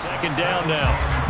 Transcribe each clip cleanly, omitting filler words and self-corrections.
Second down now.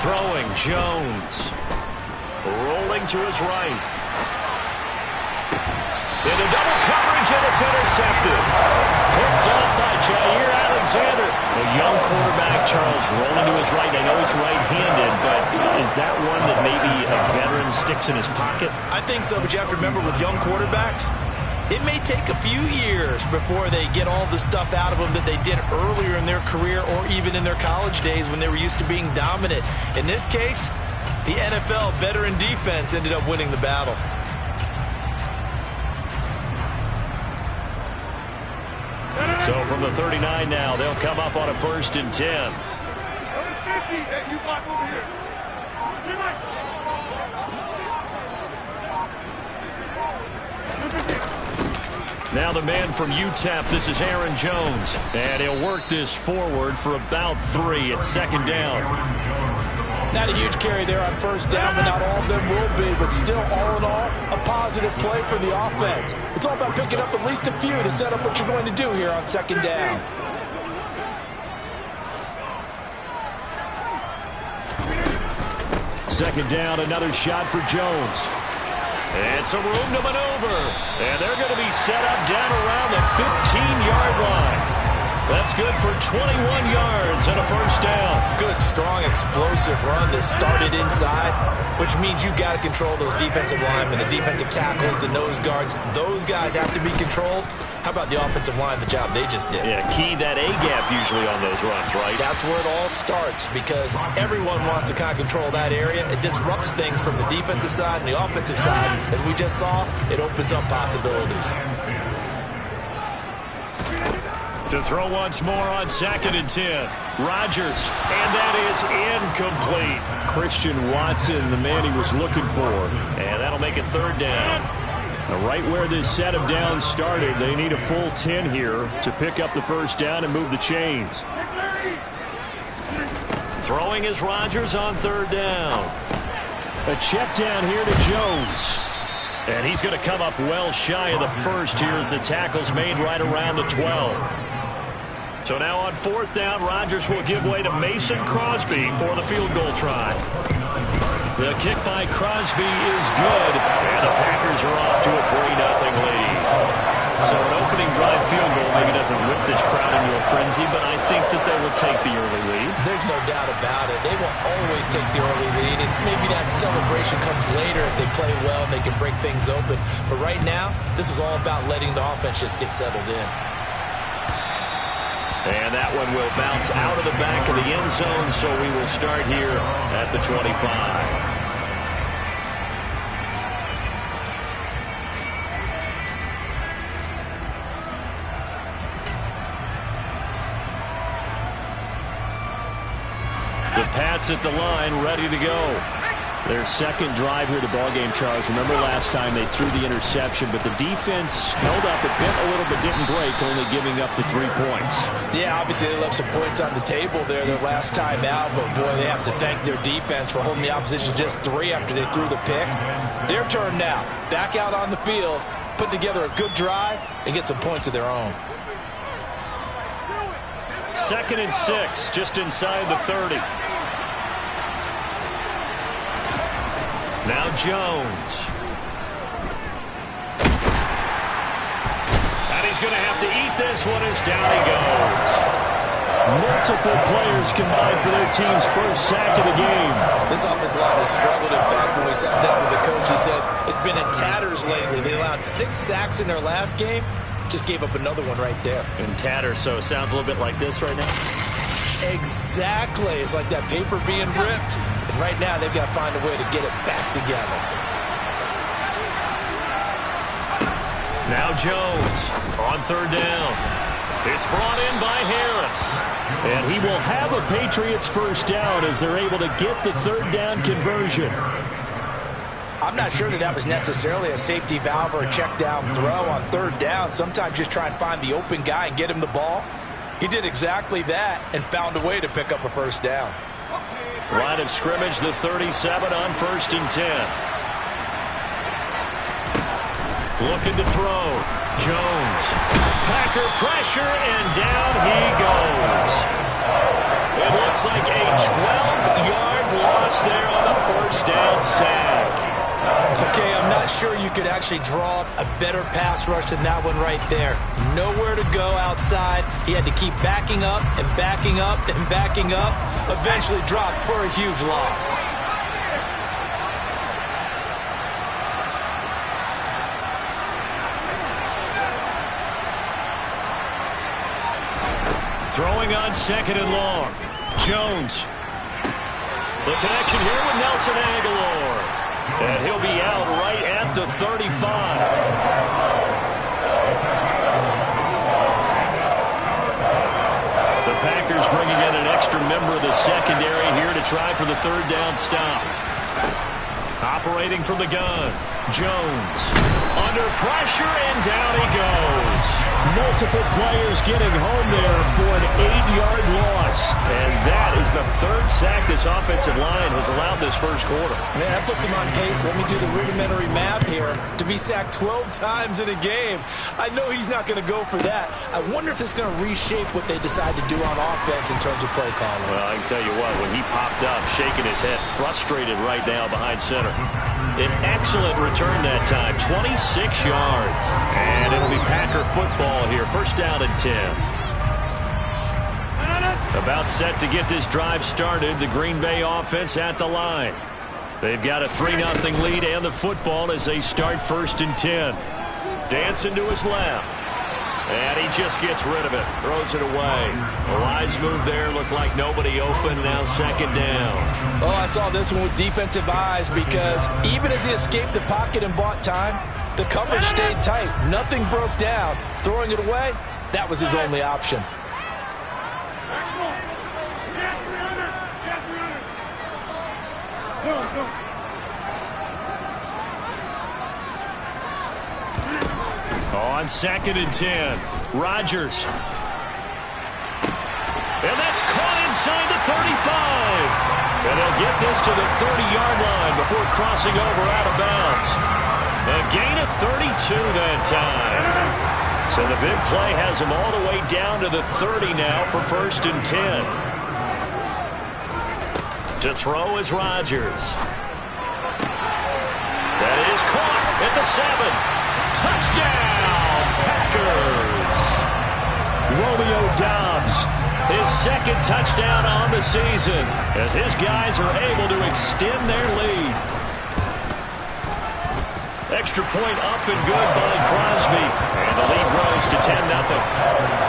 Throwing, Jones. Rolling to his right. Into double coverage, and it's intercepted. Picked up by Jair Alexander. A young quarterback, Charles, rolling to his right. I know he's right-handed, but is that one that maybe a veteran sticks in his pocket? I think so, but you have to remember with young quarterbacks, it may take a few years before they get all the stuff out of them that they did earlier in their career or even in their college days when they were used to being dominant. In this case, the NFL veteran defense ended up winning the battle. So from the 39 now, they'll come up on a 1st and 10. Now the man from UTEP, this is Aaron Jones. And he'll work this forward for about 3 at 2nd down. Not a huge carry there on 1st down, but not all of them will be. But still, all in all, a positive play for the offense. It's all about picking up at least a few to set up what you're going to do here on 2nd down. Second down, another shot for Jones. And some room to maneuver. And they're going to be set up down around the 15-yard line. That's good for 21 yards and a 1st down. Good, strong, explosive run that started inside, which means you've got to control those defensive linemen, the defensive tackles, the nose guards. Those guys have to be controlled. How about the offensive line, the job they just did? Yeah, key that A-gap usually on those runs, right? That's where it all starts because everyone wants to kind of control that area. It disrupts things from the defensive side and the offensive side. As we just saw, it opens up possibilities. To throw once more on 2nd and 10. Rodgers, and that is incomplete. Christian Watson, the man he was looking for. And that'll make it 3rd down. Now, right where this set of downs started, they need a full 10 here to pick up the 1st down and move the chains. Throwing is Rodgers on 3rd down. A check down here to Jones. And he's going to come up well shy of the 1st here as the tackle's made right around the 12. So now on 4th down, Rodgers will give way to Mason Crosby for the field goal try. The kick by Crosby is good, and the Packers are off to a 3-0 lead. So an opening drive field goal maybe doesn't whip this crowd into a frenzy, but I think that they will take the early lead. There's no doubt about it. They will always take the early lead, and maybe that celebration comes later if they play well and they can break things open. But right now, this is all about letting the offense just get settled in. And that one will bounce out of the back of the end zone, so we will start here at the 25. The Pats at the line, ready to go. Their 2nd drive here, the ballgame, Charles. Remember last time they threw the interception, but the defense held up. It bent a little but didn't break, only giving up the 3 points. Yeah, obviously they left some points on the table there their last time out, but boy, they have to thank their defense for holding the opposition just 3 after they threw the pick. Their turn now. Back out on the field, put together a good drive, and get some points of their own. 2nd and 6, just inside the 30. Now Jones. And he's going to have to eat this one as down he goes. Multiple players combined for their team's 1st sack of the game. This offensive line has struggled. In fact, when we sat down with the coach, he said it's been in tatters lately. They allowed 6 sacks in their last game. Just gave up another one right there. In tatters, so it sounds a little bit like this right now. Exactly. It's like that paper being ripped. And right now, they've got to find a way to get it back together. Now Jones on 3rd down. It's brought in by Harris. And he will have a Patriots first down as they're able to get the third down conversion. I'm not sure that was necessarily a safety valve or a check down throw on third down. Sometimes just try and find the open guy and get him the ball. He did exactly that and found a way to pick up a first down. Line of scrimmage, the 37 on 1st and 10. Looking to throw. Jones. Packer pressure, and down he goes. It looks like a 12-yard loss there on the first down sack. Okay, I'm not sure you could actually draw up a better pass rush than that one right there. Nowhere to go outside. He had to keep backing up and backing up and backing up. Eventually dropped for a huge loss. Throwing on 2nd and long. Jones. The connection here with Nelson Agholor. And he'll be out right at the 35. The Packers bringing in an extra member of the secondary here to try for the third down stop. Operating from the gun. Jones. Under pressure, and down he goes. Multiple players getting home there for an 8-yard loss. And that is the third sack this offensive line has allowed this first quarter. Man, that puts him on pace. Let me do the rudimentary math here. To be sacked 12 times in a game, I know he's not going to go for that. I wonder if it's going to reshape what they decide to do on offense in terms of play calling. Well, I can tell you what, when he popped up, shaking his head, frustrated right now behind center. An excellent return that time, 26 yards. And it'll be Packer football here, first down and 10. About set to get this drive started, the Green Bay offense at the line. They've got a 3-0 lead and the football as they start 1st and 10. Dancing to his left. And he just gets rid of it, throws it away. A wise move there, looked like nobody open, now 2nd down. Oh, I saw this one with defensive eyes because even as he escaped the pocket and bought time, the coverage stayed tight. Nothing broke down. Throwing it away, that was his only option. On 2nd and 10, Rodgers. And that's caught inside the 35. And they'll get this to the 30-yard line before crossing over out of bounds. A gain of 32 that time. So the big play has him all the way down to the 30 now for 1st and 10. To throw is Rodgers. That is caught at the 7. Touchdown, Packers! Romeo Doubs, his 2nd touchdown on the season as his guys are able to extend their lead. Extra point up and good by Crosby. And the lead grows to 10-0.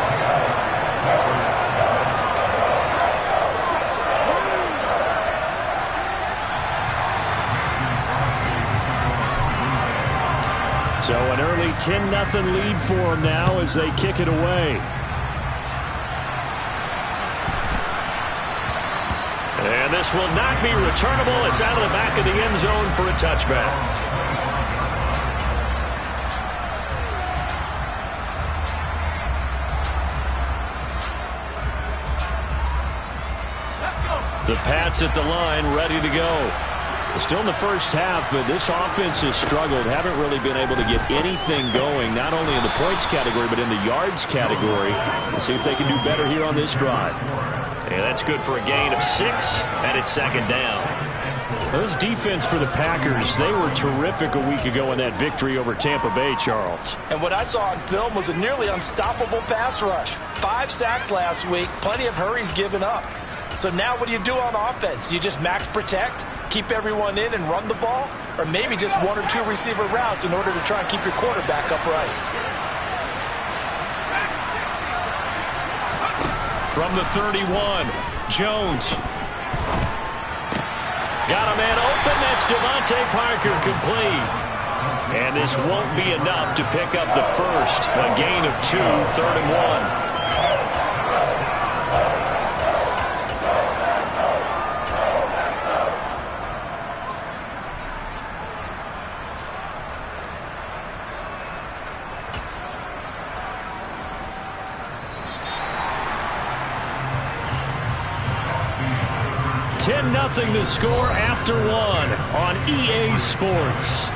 So an early 10-0 lead for them now as they kick it away. And this will not be returnable. It's out of the back of the end zone for a touchback. The Pats at the line, ready to go. Still in the first half, but this offense has struggled. Haven't really been able to get anything going, not only in the points category, but in the yards category. Let's see if they can do better here on this drive. And that's good for a gain of 6, and it's 2nd down. Those defense for the Packers, they were terrific a week ago in that victory over Tampa Bay, Charles. And what I saw on film was a nearly unstoppable pass rush. 5 sacks last week, plenty of hurries given up. So now what do you do on offense? You just max protect, keep everyone in and run the ball? Or maybe just 1 or 2 receiver routes in order to try and keep your quarterback upright? From the 31, Jones. Got a man open. That's Devontae Parker complete. And this won't be enough to pick up the first. A gain of 2, 3rd and 1. 10-0 the score after one on EA Sports.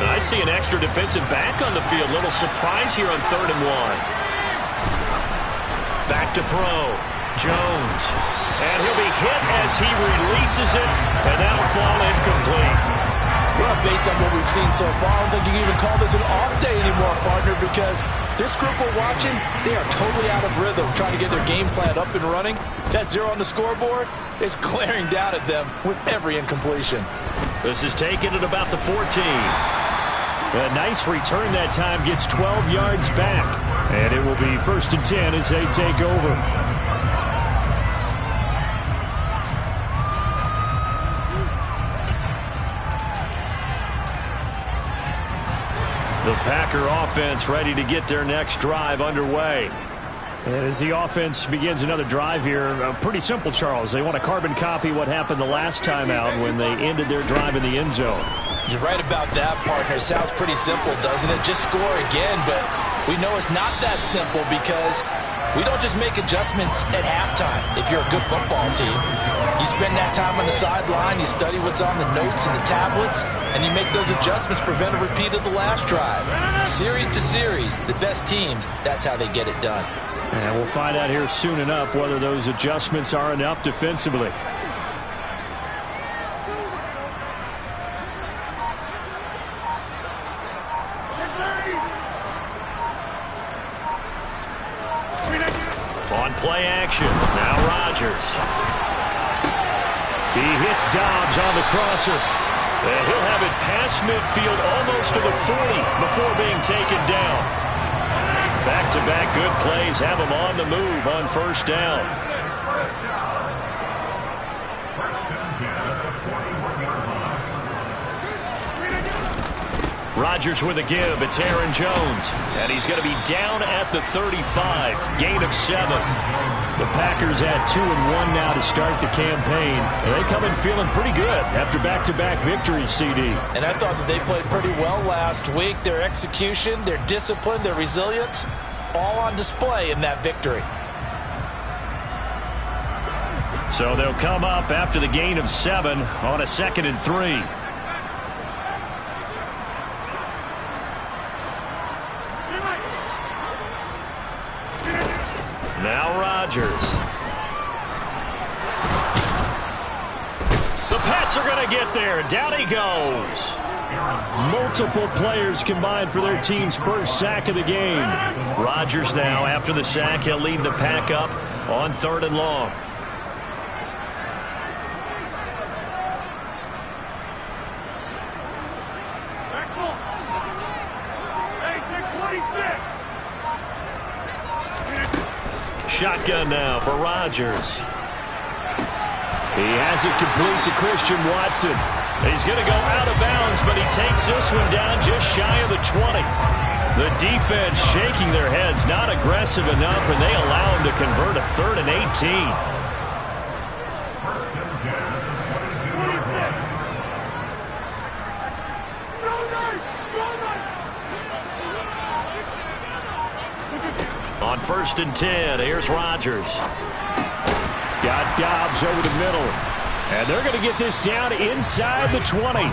I see an extra defensive back on the field. Little surprise here on 3rd and 1. Back to throw. Jones. And he'll be hit as he releases it. And that'll fall incomplete. Well, based on what we've seen so far, I don't think you can even call this an off day anymore, partner, because this group we're watching, they are totally out of rhythm, trying to get their game plan up and running. That 0 on the scoreboard is glaring down at them with every incompletion. This is taken at about the 14. A nice return that time, gets 12 yards back. And it will be 1st and 10 as they take over. The Packer offense ready to get their next drive underway. And as the offense begins another drive here, pretty simple, Charles. They want to carbon copy what happened the last time out when they ended their drive in the end zone. You're right about that, partner. Sounds pretty simple, doesn't it? Just score again, but we know it's not that simple because we don't just make adjustments at halftime. If you're a good football team, you spend that time on the sideline, you study what's on the notes and the tablets, and you make those adjustments, prevent a repeat of the last drive. Series to series, the best teams, that's how they get it done. And we'll find out here soon enough whether those adjustments are enough defensively. On play action, now Rodgers. He hits Dobbs on the crosser. And he'll have it past midfield almost to the 40 before being taken down. Back-to-back good plays have him on the move on 1st down. Rodgers with a give. It's Aaron Jones. And he's going to be down at the 35. Gain of 7. The Packers at 2-1 now to start the campaign. And they come in feeling pretty good after back-to-back victories, CD. And I thought that they played pretty well last week. Their execution, their discipline, their resilience, all on display in that victory. So they'll come up after the gain of 7 on a 2nd and 3. Now Rodgers. The Pats are going to get there. Down he goes. Multiple players combined for their team's first sack of the game. Rodgers now, after the sack, he'll lead the Pack up on 3rd and long. Shotgun now for Rodgers. He has it complete to Christian Watson. He's going to go out of bounds, but he takes this one down just shy of the 20. The defense shaking their heads, not aggressive enough, and they allow him to convert a 3rd and 18. On 1st and 10, here's Rodgers. Got Dobbs over the middle. And they're going to get this down inside the 20.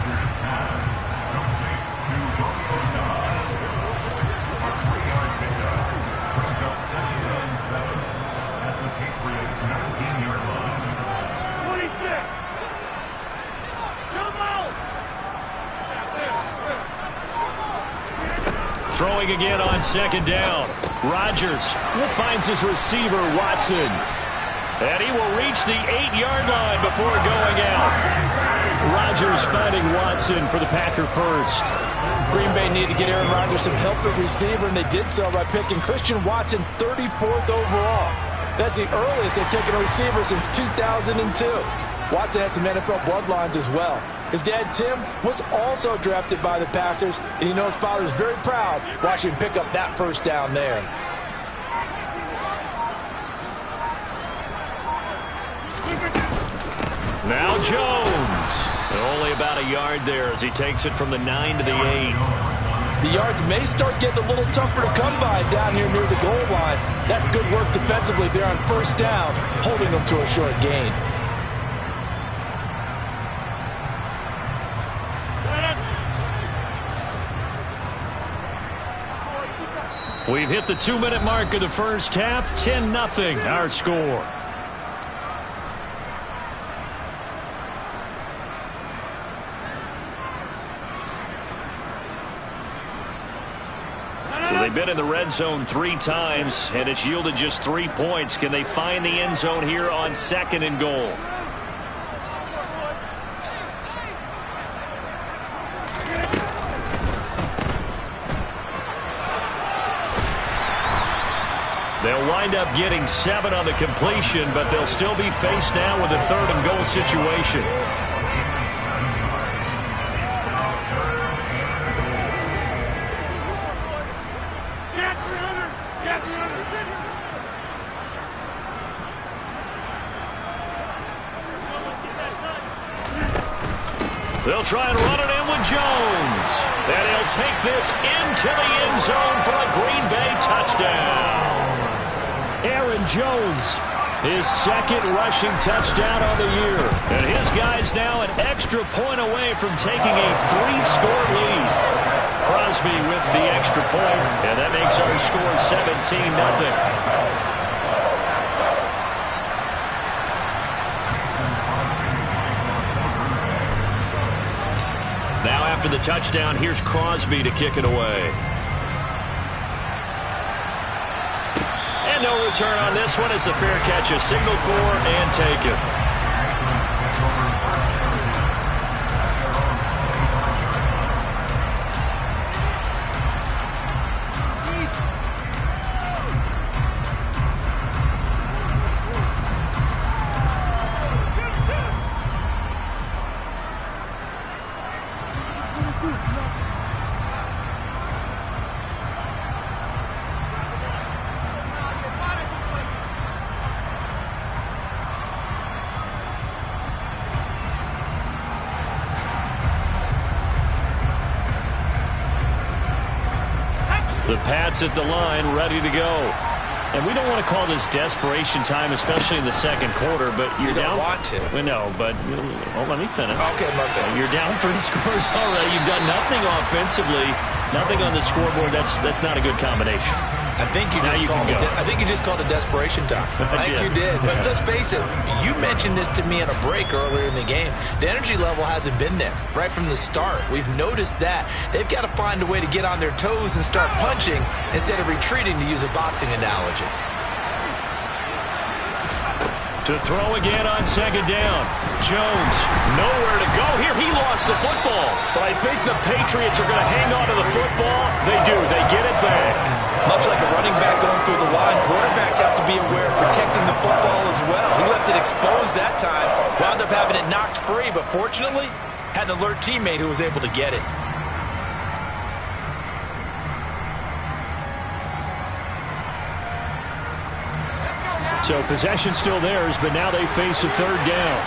Throwing again on 2nd down. Rodgers finds his receiver, Watson. And he will reach the 8-yard line before going out. Rodgers finding Watson for the Packer first. Green Bay needed to get Aaron Rodgers some help at receiver, and they did so by picking Christian Watson 34th overall. That's the earliest they've taken a receiver since 2002. Watson has some NFL bloodlines as well. His dad, Tim, was also drafted by the Packers, and he knows his father's very proud watching him pick up that first down there. Now Jones. Only about a yard there as he takes it from the 9 to the 8. The yards may start getting a little tougher to come by down here near the goal line. That's good work defensively there on first down, holding them to a short gain. We've hit the 2-minute mark of the first half. 10-0 our score. So they've been in the red zone 3 times, and it's yielded just 3 points. Can they find the end zone here on 2nd and goal? They'll wind up getting 7 on the completion, but they'll still be faced now with a 3rd and goal situation. They'll try and run it in with Jones. And he'll take this into the end zone for a Green Bay touchdown. Aaron Jones, his 2nd rushing touchdown on the year. And his guy's now an extra point away from taking a 3-score lead. Crosby with the extra point, and that makes our score 17-0. Now after the touchdown, here's Crosby to kick it away. And no return on this one as the fair catch is signaled for and taken. The Pats at the line, ready to go. And we don't want to call this desperation time, especially in the 2nd quarter, but you're down. You don't want to. We know, but let me finish. Okay, my bad. You're down 3 scores already. You've done nothing offensively, nothing on the scoreboard. That's not a good combination. I think you just called it desperation time. I think you did. But let's face it, you mentioned this to me in a break earlier in the game. The energy level hasn't been there right from the start. We've noticed that. They've got to find a way to get on their toes and start punching instead of retreating, to use a boxing analogy. To throw again on 2nd down. Jones, nowhere to go here. He lost the football. But I think the Patriots are going to hang on to the football. They do. They get it back. Much like a running back going through the line, quarterbacks have to be aware of protecting the football as well. He left it exposed that time, wound up having it knocked free, but fortunately, had an alert teammate who was able to get it. So possession still theirs, but now they face a 3rd down.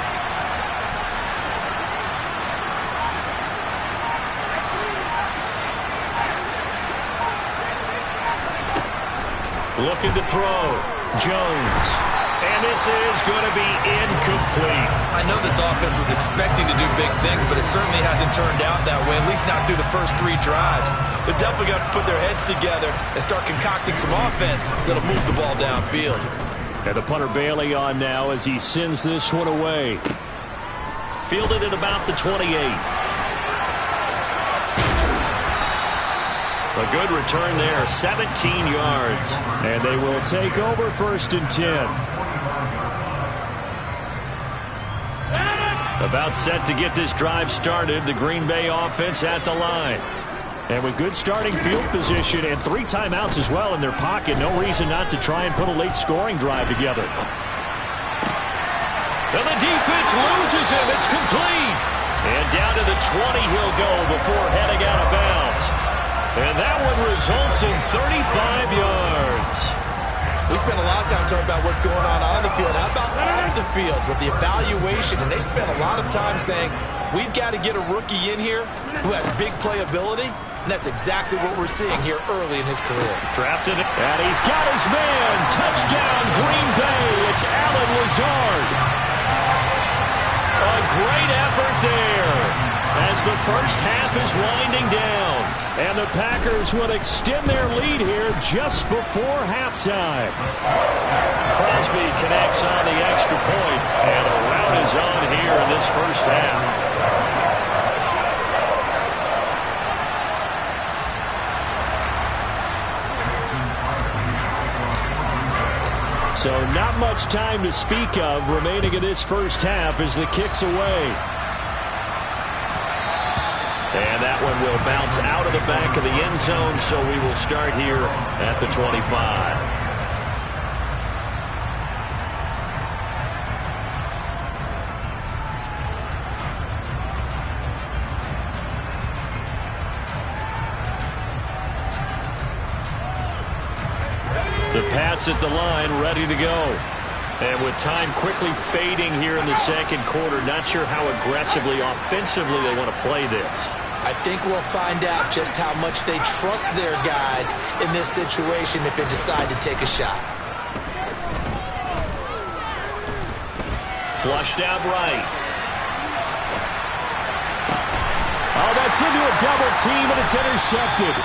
Looking to throw. Jones. And this is going to be incomplete. I know this offense was expecting to do big things, but it certainly hasn't turned out that way, at least not through the first 3 drives. They're definitely going to put their heads together and start concocting some offense that'll move the ball downfield. And the punter Bailey on now as he sends this one away. Fielded at about the 28. A good return there, 17 yards. And they will take over 1st and 10. About set to get this drive started, the Green Bay offense at the line. And with good starting field position and 3 timeouts as well in their pocket, no reason not to try and put a late scoring drive together. And the defense defense loses him. It's complete. And down to the 20 he'll go before heading out of bounds. And that one results in 35 yards. We spent a lot of time talking about what's going on the field. How about off the field with the evaluation? And they spent a lot of time saying, we've got to get a rookie in here who has big playability. And that's exactly what we're seeing here early in his career. Drafted, and he's got his man. Touchdown, Green Bay. It's Allen Lazard. A great effort there as the first half is winding down. And the Packers will extend their lead here just before halftime. Crosby connects on the extra point, and a rout is on here in this first half. So not much time to speak of remaining in this first half as the kick's away. And that one will bounce out of the back of the end zone, so we will start here at the 25. The Pats at the line, ready to go. And with time quickly fading here in the second quarter, not sure how aggressively, offensively they want to play this. I think we'll find out just how much they trust their guys in this situation if they decide to take a shot. Flushed out right. Oh, that's into a double team, and it's intercepted.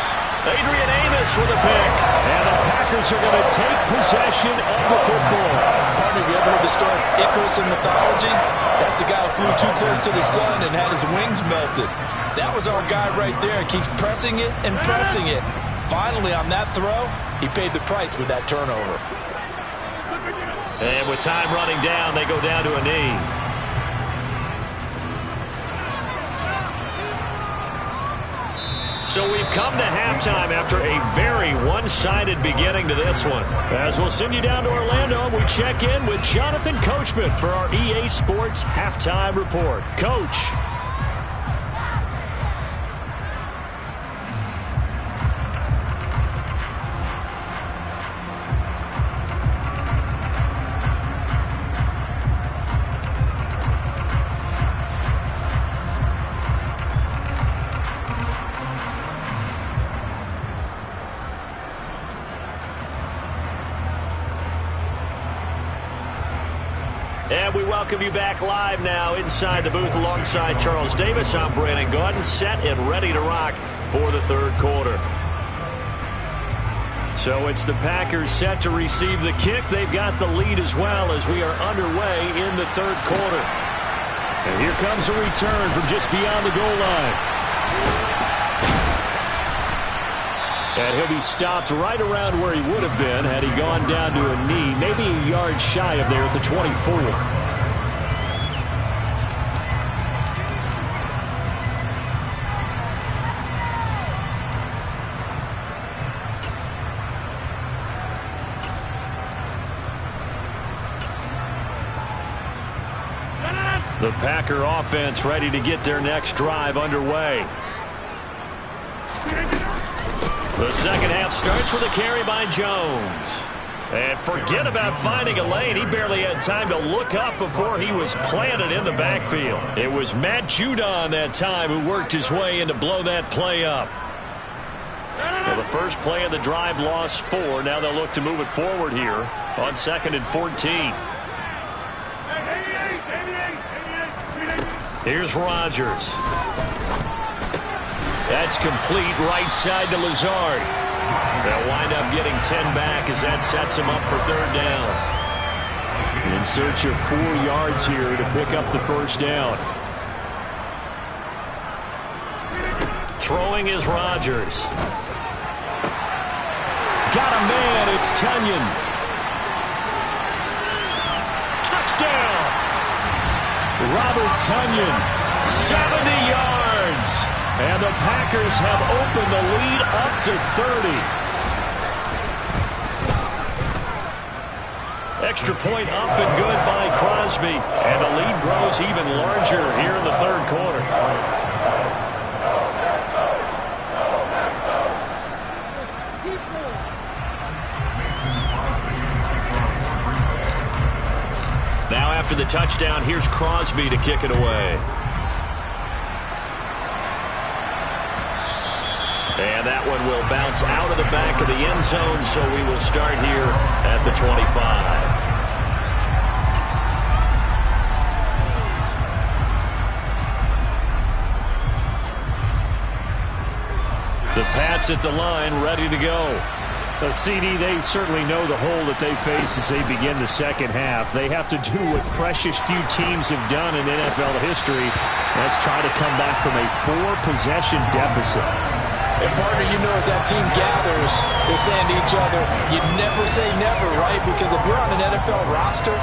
Adrian Amos with a pick. And the Packers are going to take possession of the football. Partner, have you ever heard the story of Icarus in mythology? That's the guy who flew too close to the sun and had his wings melted. That was our guy right there. Keeps pressing it and pressing it. Finally, on that throw, he paid the price with that turnover. And with time running down, they go down to a knee. So we've come to halftime after a very one-sided beginning to this one. As we'll send you down to Orlando, we check in with Jonathan Coachman for our EA Sports Halftime Report. Coach. And we welcome you back live now inside the booth alongside Charles Davis. I'm Brandon Gaudin, set and ready to rock for the third quarter. So it's the Packers set to receive the kick. They've got the lead as well as we are underway in the third quarter. And here comes a return from just beyond the goal line. And he'll be stopped right around where he would have been had he gone down to a knee, maybe a yard shy of there at the 24. The Packer offense ready to get their next drive underway. The second half starts with a carry by Jones. And forget about finding a lane. He barely had time to look up before he was planted in the backfield. It was Matt Judon that time who worked his way in to blow that play up. Well, the first play of the drive lost 4. Now they'll look to move it forward here on 2nd and 14. Here's Rodgers. That's complete right side to Lazard. They'll wind up getting 10 back as that sets him up for third down. In search of 4 yards here to pick up the first down. Throwing is Rodgers. Got a man, it's Tunyon. Touchdown! Robert Tunyon, 70 yards. And the Packers have opened the lead up to 30. Extra point up and good by Crosby. And the lead grows even larger here in the third quarter. Now after the touchdown, here's Crosby to kick it away. And that one will bounce out of the back of the end zone, so we will start here at the 25. The Pats at the line, ready to go. CD, they certainly know the hole that they face as they begin the second half. They have to do what precious few teams have done in NFL history. That's try to come back from a 4-possession deficit. And partner, you know, as that team gathers, they're saying to each other, you never say never, right? Because if you're on an NFL roster,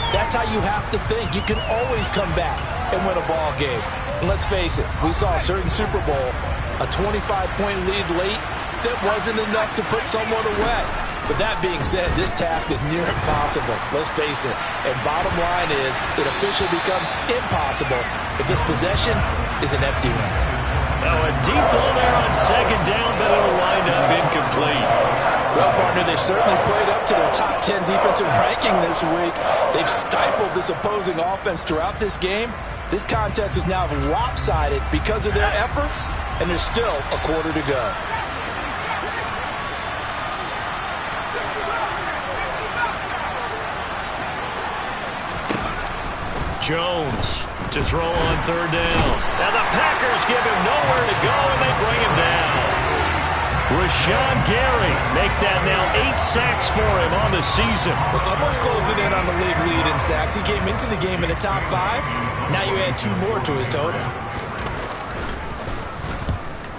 that's how you have to think. You can always come back and win a ball game. And let's face it, we saw a certain Super Bowl, a 25-point lead late, that wasn't enough to put someone away. But that being said, this task is near impossible. Let's face it. And bottom line is, it officially becomes impossible if this possession is an empty one. Oh, a deep ball there on second down, but it'll wind up incomplete. Well, partner, they've certainly played up to their top 10 defensive ranking this week. They've stifled this opposing offense throughout this game. This contest is now lopsided because of their efforts, and there's still a quarter to go. Jones to throw on third down. And the Packers give him nowhere to go, and they bring him down. Rashawn Gary make that now 8 sacks for him on the season. Well, someone's closing in on the league lead in sacks. He came into the game in the top 5. Now you add 2 more to his total.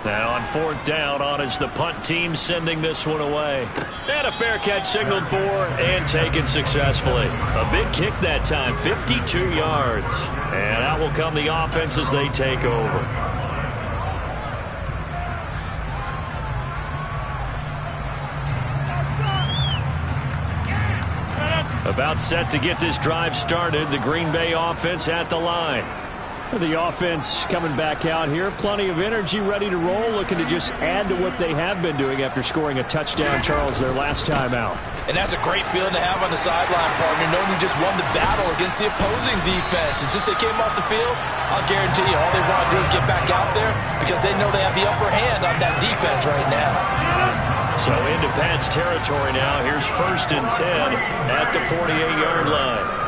Now on fourth down, on is the punt team sending this one away. And a fair catch signaled for and taken successfully. A big kick that time, 52 yards. And out will come the offense as they take over. About set to get this drive started, the Green Bay offense at the line. The offense coming back out here. Plenty of energy, ready to roll, looking to just add to what they have been doing after scoring a touchdown, Charles, their last time out. And that's a great feeling to have on the sideline, partner, knowing you just won the battle against the opposing defense. And since they came off the field, I'll guarantee you all they want to do is get back out there because they know they have the upper hand on that defense right now. So into Pats territory now. Here's 1st and 10 at the 48-yard line.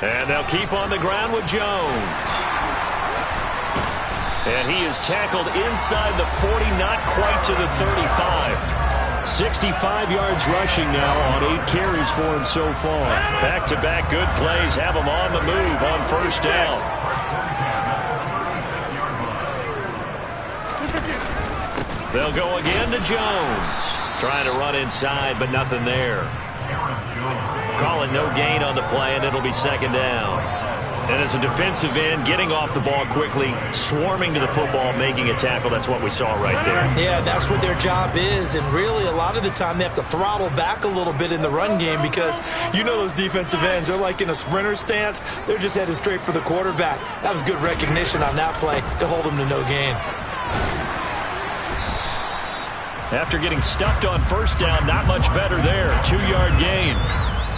And they'll keep on the ground with Jones. And he is tackled inside the 40, not quite to the 35. 65 yards rushing now on 8 carries for him so far. Back-to-back good plays have him on the move on first down. They'll go again to Jones. Trying to run inside, but nothing there. Calling no gain on the play, and it'll be second down. And as a defensive end, getting off the ball quickly, swarming to the football, making a tackle, that's what we saw right there. Yeah, that's what their job is, and really a lot of the time they have to throttle back a little bit in the run game because you know those defensive ends, they're like in a sprinter stance. They're just headed straight for the quarterback. That was good recognition on that play to hold them to no gain. After getting stuffed on first down, not much better there. 2-yard gain.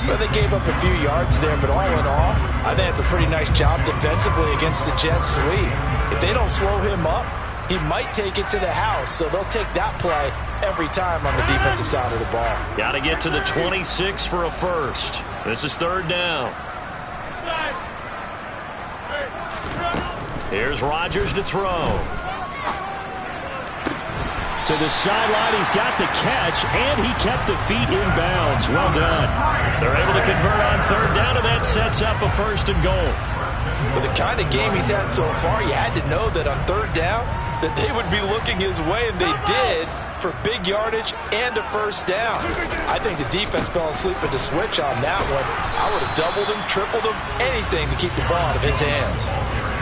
Well, they gave up a few yards there, but all in all, I think it's a pretty nice job defensively against the Jets sweep. If they don't slow him up, he might take it to the house, so they'll take that play every time on the defensive side of the ball. Got to get to the 26 for a first. This is third down. Here's Rodgers to throw. To the sideline, he's got the catch, and he kept the feet in bounds. Well done. They're able to convert on third down, and that sets up a 1st and goal. With the kind of game he's had so far, you had to know that on third down, that they would be looking his way, and they did, for big yardage and a first down. I think the defense fell asleep at the switch on that one. I would have doubled him, tripled him, anything to keep the ball out of his hands.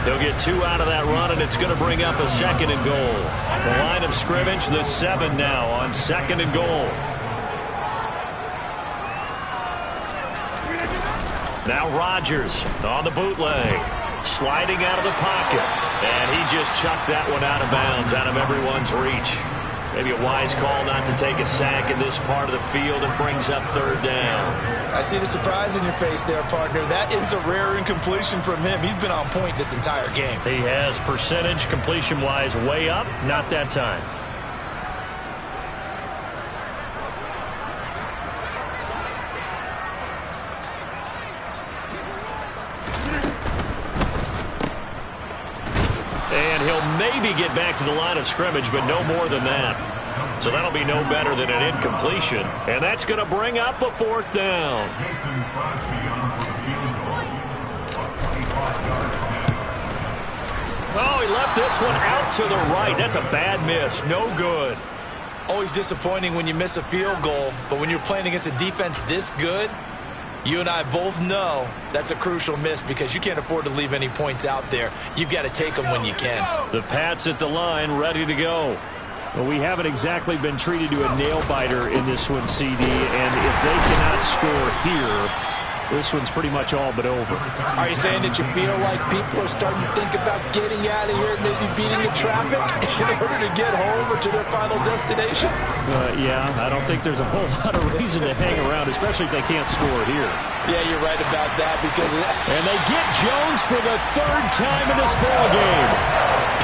He'll get 2 out of that run, and it's going to bring up a 2nd and goal. The line of scrimmage, the 7 now on 2nd and goal. Now Rodgers on the bootleg, sliding out of the pocket, and he just chucked that one out of bounds, out of everyone's reach. Maybe a wise call not to take a sack in this part of the field, and brings up 3rd down. I see the surprise in your face there, partner. That is a rare incompletion from him. He's been on point this entire game. He has percentage completion-wise way up, not that time. And he'll maybe get back to the line of scrimmage, but no more than that. So that'll be no better than an incompletion. And that's going to bring up a 4th down. Oh, he left this one out to the right. That's a bad miss. No good. Always disappointing when you miss a field goal, but when you're playing against a defense this good, you and I both know that's a crucial miss because you can't afford to leave any points out there. You've got to take them when you can. The Pats at the line, ready to go. Well, we haven't exactly been treated to a nail-biter in this one, CD, and if they cannot score here, this one's pretty much all but over. Are you saying that you feel like people are starting to think about getting out of here, maybe beating the traffic in order to get home or to their final destination? Yeah, I don't think there's a whole lot of reason to hang around, especially if they can't score here. Yeah, you're right about that because... And they get Jones for the 3rd time in this ballgame.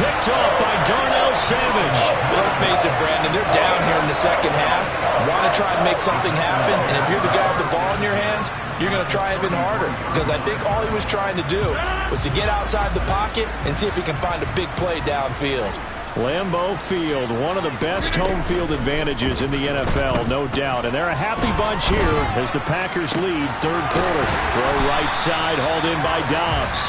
Picked off by Darnell Savage. Let's face it, Brandon, they're down here in the 2nd half. Want to try and make something happen, and if you're the guy with the ball in your hands, you're going to try even harder because I think all he was trying to do was to get outside the pocket and see if he can find a big play downfield. Lambeau Field, one of the best home field advantages in the NFL, no doubt. And they're a happy bunch here as the Packers lead 3rd quarter. Throw right side, hauled in by Dobbs.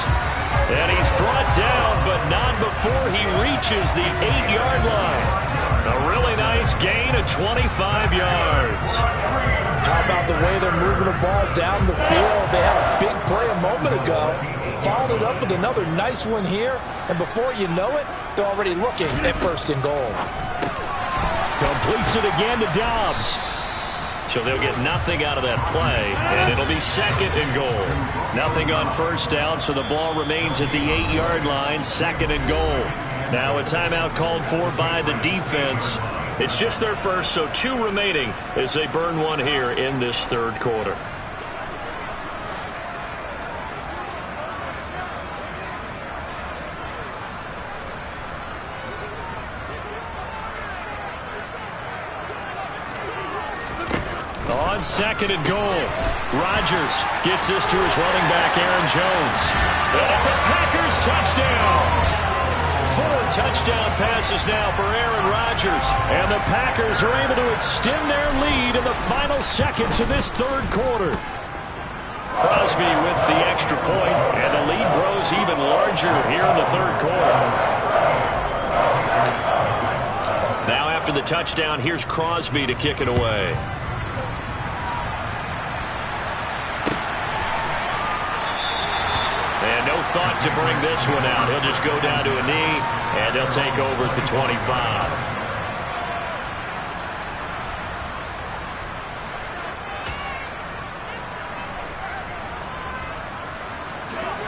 And he's brought down, but not before he reaches the 8-yard line. A really nice gain of 25 yards. How about the way they're moving the ball down the field? They had a big play a moment ago. Followed it up with another nice one here. And before you know it, they're already looking at 1st and goal. Completes it again to Dobbs. So they'll get nothing out of that play, and it'll be 2nd and goal. Nothing on 1st down, so the ball remains at the 8-yard line, 2nd and goal. Now a timeout called for by the defense. It's just their first, so 2 remaining as they burn one here in this 3rd quarter. On 2nd and goal, Rodgers gets this to his running back, Aaron Jones. And it's a Packers touchdown. 4 touchdown passes now for Aaron Rodgers. And the Packers are able to extend their lead in the final seconds of this 3rd quarter. Crosby with the extra point, and the lead grows even larger here in the 3rd quarter. Now after the touchdown, here's Crosby to kick it away. And no thought to bring this one out. He'll just go down to a knee, and they'll take over at the 25.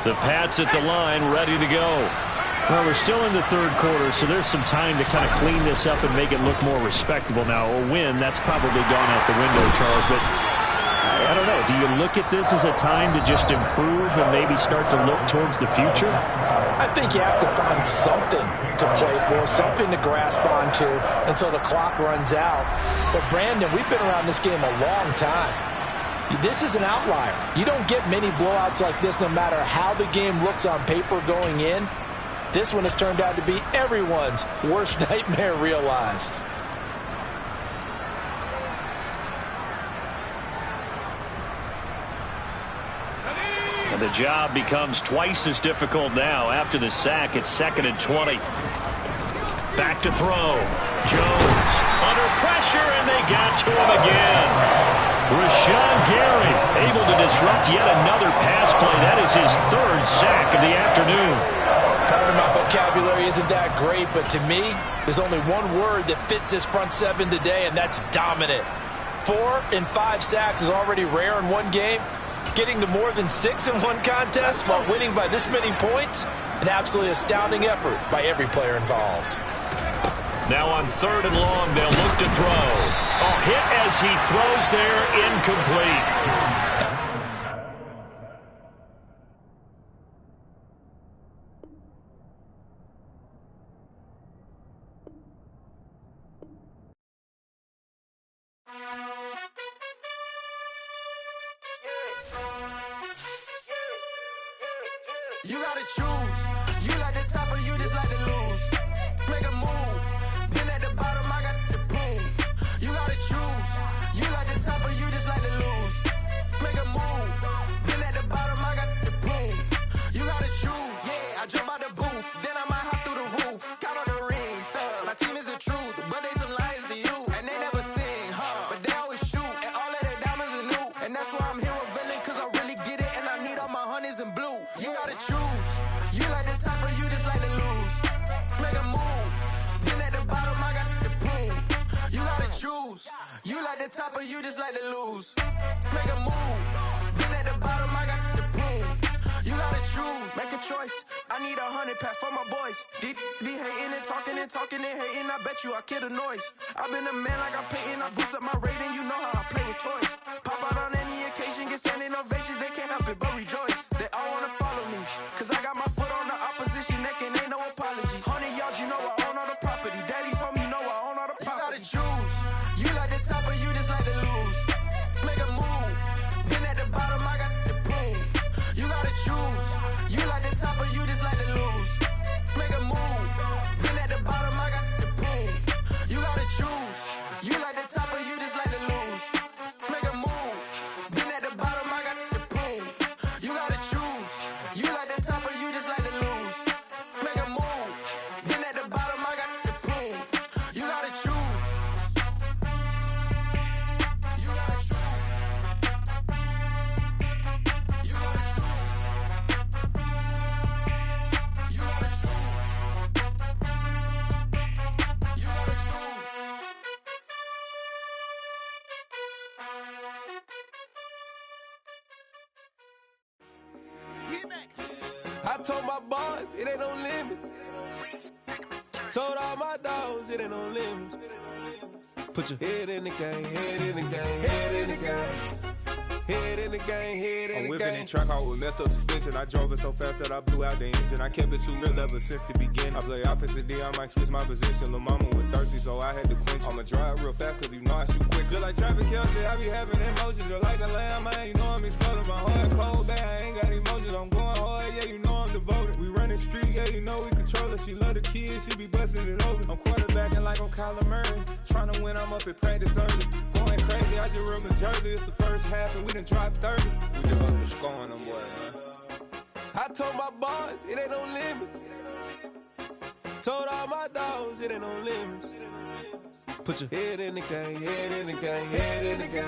The Pats at the line, ready to go. Well, we're still in the 3rd quarter, so there's some time to kind of clean this up and make it look more respectable. Now, a win, that's probably gone out the window, Charles, but I don't know. Do you look at this as a time to just improve and maybe start to look towards the future? I think you have to find something to play for, something to grasp onto until the clock runs out. But, Brandon, we've been around this game a long time. This is an outlier. You don't get many blowouts like this no matter how the game looks on paper going in. This one has turned out to be everyone's worst nightmare realized. And the job becomes twice as difficult now. After the sack, it's 2nd and 20. Back to throw. Jones under pressure, and they got to him again. Rashawn Gary able to disrupt yet another pass play. That is his 3rd sack of the afternoon. vocabulary isn't that great, but to me, there's only one word that fits this front seven today, and that's dominant. 4 and 5 sacks is already rare in one game. Getting to more than 6 in one contest while winning by this many points, an absolutely astounding effort by every player involved. Now on 3rd and long, they'll look to throw. Oh, hit as he throws there, incomplete. You gotta choose. You like the top or you just like to lose. Make a move. Been at the bottom, I got the prove. You gotta choose. You like the top or you just like to lose. Make a move. Been at the bottom, I got the prove. You gotta choose. Yeah, I jump out the booth. Then I might hop through the roof. Count on the rings. My team is the truth, but they some liars to you. And they never sing, but they always shoot. And all of their diamonds are new. And that's why I'm here with villain, cause I really get it. And I need all my honeys in blue. You gotta choose. You like the top or you just like to lose. Make a move. Been at the bottom, I got the proof. You gotta choose. You like the top or you just like to lose. Make a move. Been at the bottom, I got the proof. You gotta choose. Make a choice. I need 100 pack for my boys. Be hating and talking and hating. I bet you I kill the noise. I've been a man like I'm painting. I boost up my rating. You know how I play with toys. Pop out on any occasion, get standing ovations. They can't help it but rejoice. They all wanna follow me, cause I got my foot on the opposition neck and ain't no apologies. 100 yards, you know I own all the property. Daddy's home, you know I own all the property. You gotta choose. You like the top or you just like to lose. Make a move. Been at the bottom, I got the proof. You gotta choose. You like the top or you just like to lose. Make a move. Been at the bottom, I got the proof. You gotta choose. You like the top or you just like to lose. Make a move. Been at the bottom, I got the proof. You gotta choose. You like the top or you just like to lose. Make a move. Been at the bottom, I got the proof. You gotta choose. You gotta choose. You gotta choose. You gotta choose. You gotta choose. I told my boys it ain't no limits. Told all my dogs it ain't no limits. Put your head in the game, head in the game, head in the game. Head in the game, head in the game. I'm whipping in truck, I was messed up suspension. I drove it so fast that I blew out the engine. I kept it too real ever since the beginning. I play offensive D, I might switch my position. Lil' mama was thirsty, so I had to quench. I'ma drive real fast, cause you know I shoot quick. Just like Travis Kelce, I be having emotions. Just like the lamb, man, you know I'm exploding. My heart cold, bad, I ain't got emotions. I'm going hard, yeah, you know I'm devoted. We running streets, yeah, you know we control it. She love the kids, she be busting it over. I'm quarterbacking like I'm Kyler Murray. Trying to win, I'm up at practice early. Going crazy, I just run the jersey. It's the first half, and we done dropped 30. We just up to scoring them, boy, man. I told my boys it ain't no limits. Told all my dogs it ain't no limits. Put your head in the game, head in the game, head in the game.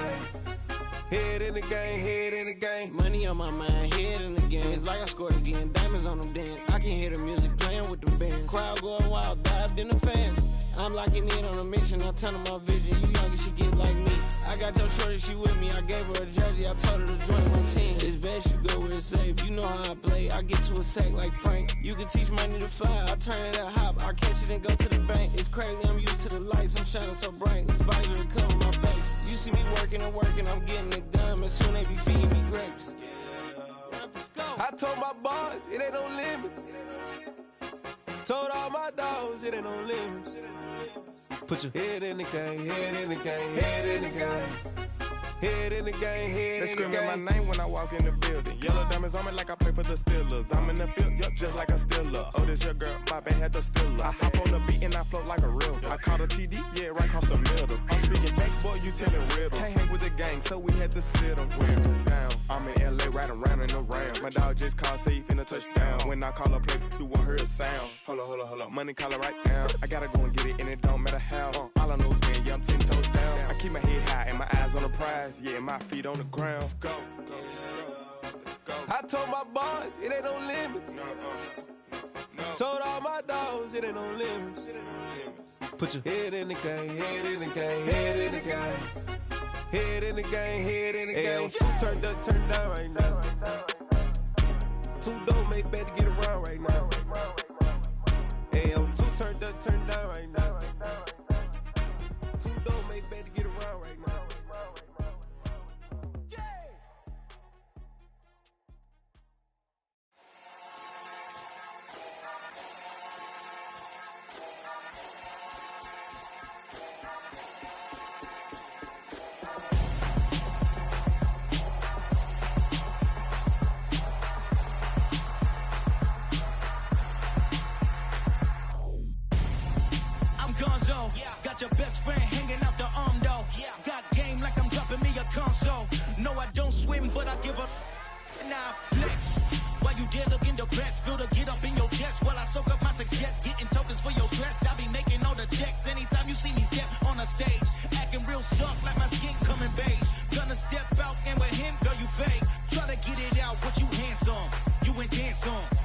Head in the game, head in the game. Money on my mind, head in the game. It's like I scored again, diamonds on them dance. I can hear the music playing with them bands. Crowd going wild, dived in the fans. I'm locking in on a mission, I tell her my vision. You young and she get like me. I got your shorty, she with me. I gave her a jersey, I told her to join my team. It's best you go where it's safe. You know how I play. I get to a sack like Frank. You can teach money to fly. I turn it at hop. I catch it and go to the bank. It's crazy, I'm used to the lights. I'm shining so bright. This visor cover my face. You see me working and working. I'm getting it done. And soon they be feeding me grapes. I told my boys it ain't no limits. Told all my dogs it ain't no limits. Put your head in the game, head in the game, head in the game. Head in the game, head They in the game. screaming my name when I walk in the building. Yellow diamonds on me like I play for the Steelers. I'm in the field, yup, just like a Steeler. Oh, this your girl, my band had the Steeler. I hop on the beat and I float like a real. I caught a TD, yeah, right across the middle. I'm speaking next, boy, you telling riddles. Can't hang with the gang, so we had to sit them down. I'm in LA, riding around and around. My dog just called, say he finna touchdown. When I call a play, you won't hear a sound. Hold up, money calling right now. I gotta go and get it, and it don't matter how. All I know is win, yeah, I'm 10 toes down. I keep my head high and my eyes on the prize. Yeah, my feet on the ground. Let's go. Let's go. I told my boys it ain't no limits. Told all my dogs it ain't no limits. Put your head in the game, head in the game, head in the game. Head in the game, head in the game. Two turned up, turned down right now. Two don't make bet to get around right now. Hey, I'm two turned up, turned down right now. Two don't make bet to get around right now. Got your best friend hanging out the arm though. Got game like I'm dropping me a console. No, I don't swim, but I give up. Nah, flex. While you there looking the best, feel the get up in your chest while I soak up my success. Getting tokens for your stress. I be making all the checks anytime you see me step on a stage. Acting real soft like my skin coming beige. Gonna step out and with him, girl, you fake. Try to get it out, but you handsome. You ain't dance on.